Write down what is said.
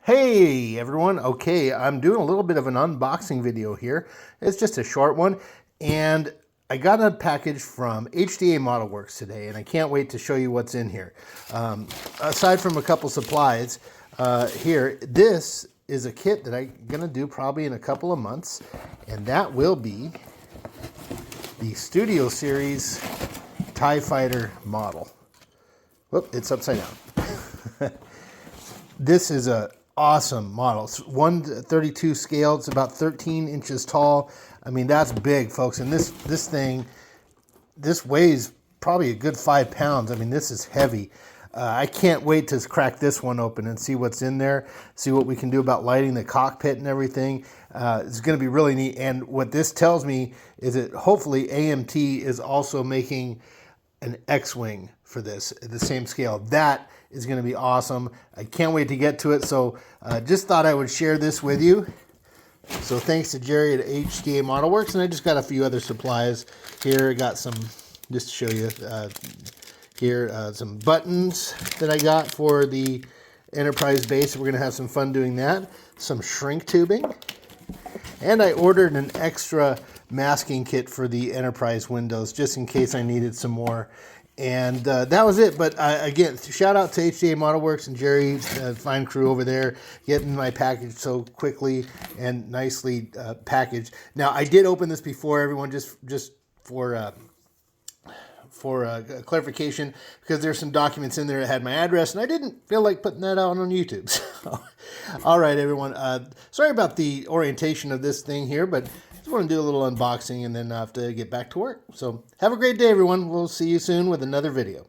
Hey everyone, okay, I'm doing a little bit of an unboxing video here. It's just a short one, and I got a package from HDA Model Works today, and I can't wait to show you what's in here. Aside from a couple supplies, here, this is a kit that I'm gonna do probably in a couple of months, and that will be the Studio Series TIE Fighter model. Whoop, it's upside down. This is a awesome model. It's 1/32 scale. It's about 13 inches tall. I mean, that's big, folks. And this thing, this weighs probably a good 5 pounds. I mean, this is heavy. I can't wait to crack this one open and see what's in there, see what we can do about lighting the cockpit and everything. It's going to be really neat. And what this tells me is that hopefully AMT is also making an X-Wing for this at the same scale. That is going to be awesome. I can't wait to get to it. So just thought I would share this with you. So thanks to Jerry at HDA Model Works. And I just got a few other supplies here. I got some, just to show you here, some buttons that I got for the Enterprise base. We're going to have some fun doing that. Some shrink tubing. And I ordered an extra masking kit for the Enterprise windows, just in case I needed some more. And that was it. But again, shout out to HDA Model Works and Jerry, fine crew over there, getting my package so quickly and nicely packaged. Now, I did open this before, everyone, just for clarification, because there's some documents in there that had my address, and I didn't feel like putting that out on YouTube. So, all right, everyone. Sorry about the orientation of this thing here, but just want to do a little unboxing and then I have to get back to work. So have a great day, everyone. We'll see you soon with another video.